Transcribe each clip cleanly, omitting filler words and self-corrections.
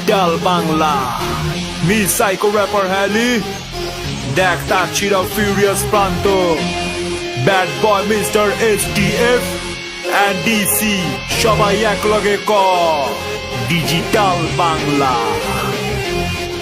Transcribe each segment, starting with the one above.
Digital Bangla মি psycho rapper হ্যালি দেখ তার চিরা furious Pranto bad boy mister STF and DC সবাই এক লগে ক ডিজিটাল বাংলা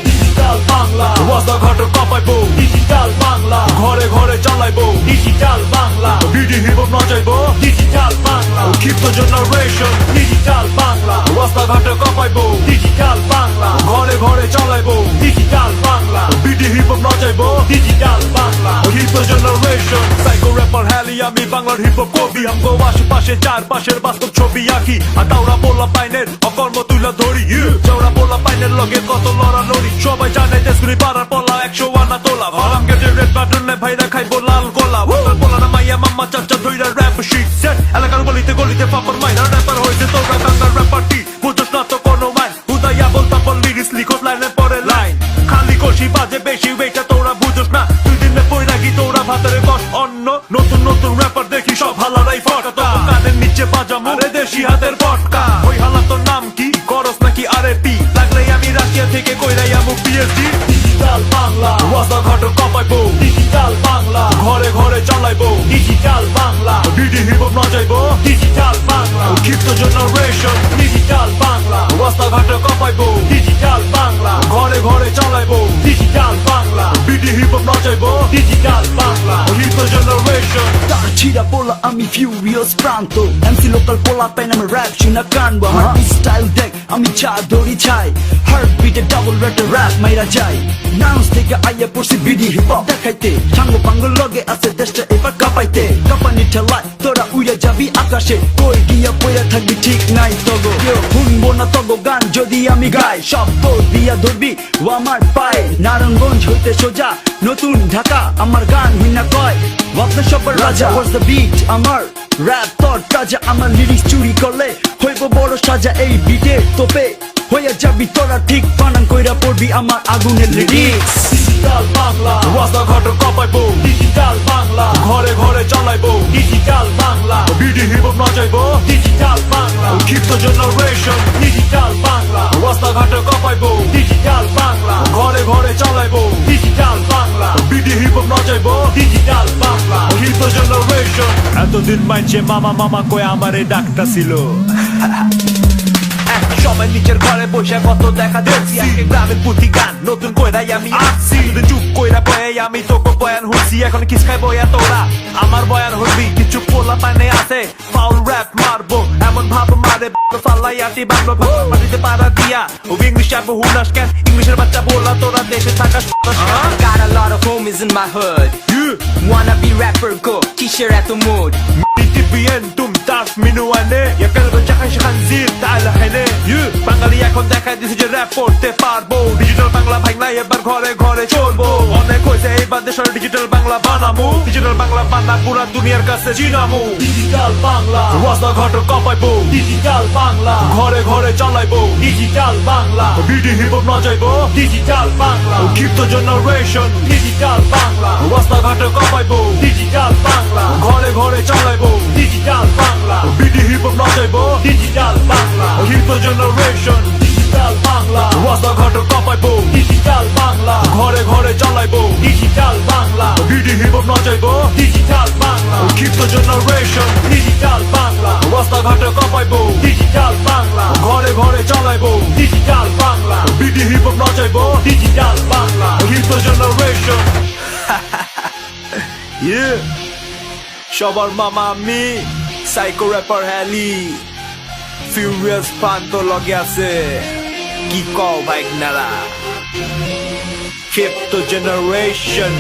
ডিজিটাল বাংলা রাস্তাঘাট কাঁপাইবো ডিজিটাল বাংলা ঘরে ঘরে চালাইবো digital Bangla BD hip hop নাচাইবো ডিজিটাল বাংলা ক্ষিপ্ত জেনারেশন ডিজিটাল বাংলা রাস্তাঘাট কাঁপাইবো ডিজিটাল বাংলা ঘরে ঘরে চালাইবো digital Bangla BD hip hop নাচাইবো ডিজিটাল বাংলা ক্ষিপ্ত জেনারেশন সাইকো র্যাপার হ্যালি আমি বাংলার হিপ হপ কবি আমগো আশেপাশে চারপাশের বাস্তব ছবি আঁকি আর তাওরা পোলা পাইনের অকর্ম তুলা ধরি চৌরা পোলা পাইনের লগে কত লড়ালড়ি সবাই জানে দেশগুলি পাড়ার পলা 100 আনা তোলা ভারাম গেটে রেড বাটনে ভাইরা খাইবো লাল গোলা ওটার পোলা না মাইয়া মাম্মা চাচা ধইরা র্যাপ শিট সেট এলাকার গলিতে গলিতে পাপড় মাইরা র্যাপার হয়েছে তোরা কাঙ্গার র্যাপারটি বুঝোস না তো কোনো মান উদয়া বলতা বল লিরিক্স লিখোস লাইনে পরে লাইন খালি কষি বাজে বেশি ওইটা তোরা বুঝোস না তুই দিনে পয়রা কি তোরা ভাতারে বস অন্য নতুন নতুন র্যাপার দেখি সব হালারাই ফটা তো কানের নিচে বাজামো রে দেশি হাতের পটকা ওই হালা তোর নাম কি করস নাকি আরএপি লাগলে আমি রাশিয়া থেকে কইরাই আমু পিএইচডি ডিজিটাল বাংলা রাস্তাঘাট কাঁপাইবো ডিজিটাল বাংলা ঘরে ঘরে চালাইবো digital Bangla BD hip hop নাচাইবো ডিজিটাল বাংলা ক্ষিপ্ত জেনারেশন ডিজিটাল বাংলা রাস্তাঘাট কাঁপাইবো ডিজিটাল বাংলা ঘরে ঘরে চালাইবো digital Bangla BD hip hop নাচাইবো ডিজিটাল বাংলা ক্ষিপ্ত জেনারেশন তার ছিড়া পোলা আমি ফিউরিয়াস প্রান্ত এমসি লোকাল পোলা পাইন আমার র্যাপ শুনা কানবো আমার স্টাইল দেখ আমি চা দড়ি ছাই হার্ট বিটে ডাবল রেটে র্যাপ মাইরা যাই নাউন্স থেকে আইয়া পড়ছি বিডি হিপ হপ দেখাইতে সাঙ্গ পাঙ্গ লগে আছে দেশটা এবার কাঁপাইতে কাঁপানি ঠেলায় তোরা উড়ে যাবি আকাশে কই গিয়া পয়রা থাকবি ঠিক নাই তগো শুনবো না তগো গান যদি আমি গাই সব তোর দিয়া ধরবি ও আমার পায়ে নারায়ণগঞ্জ হইতে সোজা নতুন ঢাকা আমার গান হিনা কয় ভাবনা সবার রাজা ওয়াজ দ্য বিট আমার র্যাপ তোর তাজা আমার লিরিক্স চুরি করলে হইব বড় সাজা এই বিটে তোপে হইয়া যাবি তোরা ঠিক বানান কইরা পড়বি আমার আগুনের লিরিক্স ডিজিটাল বাংলা রাস্তাঘাট কাঁপাইবো ডিজিটাল বাংলা ঘরে ঘরে চালাইবো digital Bangla BD hip hop নাচাইবো ডিজিটাল বাংলা ক্ষিপ্ত জেনারেশন ডিজিটাল বাংলা রাস্তাঘাট কাঁপাইবো ডিজিটাল বাংলা ঘরে ঘরে চালাইবো digital Bangla BD hip hop নাচাইবো ডিজিটাল বাংলা ক্ষিপ্ত জেনারেশন এতদিন মাইছে মামা মামা কয়ে আমারে ডাকটা ছিল সবাই নিজের ঘরে বসে কত দেখা দেখছি আজকে গ্রামের পুঁথি গান নতুন কইরাই আমি আসছি চুপ কইরা বয়ে আমি তোকে বয়ান হচ্ছি এখন কিস খাই বয়া তোরা আমার বয়ান হইবি কিছু পোলা পানে আছে ফাউল র্যাপ মারবো এমন ভাব মারে ফালাই আটি বাংলা মাটিতে পাড়া দিয়া ও ইংলিশ আর বহু নাশকেন ইংলিশের বাচ্চা বলা তোরা দেশে থাকা Got a lot of homies in my hood. Wanna be rapper go, কিসের এত mood. BTBN তুম তাস মিনুয়ানে ইয়া কালবে চাকাই খানজির তাআলা হেনে বাঙালি এখন দেখা দিছে যে র‍্যাপ করতে পারবো ডিজিটাল বাংলা ভাঙলা এবার ঘরে ঘরে চলবো অনেক হইছে এইবার দেশের ডিজিটাল বাংলা বানামু ডিজিটাল বাংলা বানা পুরা দুনিয়ার কাছে চিনামু ডিজিটাল বাংলা রাস্তাঘাট কাঁপাইবো ডিজিটাল বাংলা ঘরে ঘরে চালাইবো digital Bangla BD hip hop নাচাইবো ডিজিটাল বাংলা ক্ষিপ্ত জেনারেশন ডিজিটাল বাংলা রাস্তাঘাট কাঁপাইবো ডিজিটাল বাংলা ঘরে ঘরে চালাইবো digital Bangla BD hip hop নাচাইবো ডিজিটাল বাংলা ক্ষিপ্ত জেনারেশন ডিজিটাল বাংলা রাস্তাঘাট কাঁপাইবো ডিজিটাল বাংলা ঘরে ঘরে চালাইবো digital Bangla BD hip hop নাচাইবো ডিজিটাল বাংলা ক্ষিপ্ত জেনারেশন ডিজিটাল বাংলা রাস্তাঘাট কাঁপাইবো ডিজিটাল বাংলা ঘরে ঘরে চালাইবো digital Bangla BD hip hop নাচাইবো ডিজিটাল বাংলা ক্ষিপ্ত জেনারেশন সবার মামা আমি সাইকো র্যাপার হ্যালি ফিউরিয়াস প্রান্ত লগে আছে কি কও বাইক নারা ক্ষিপ্ত জেনারেশন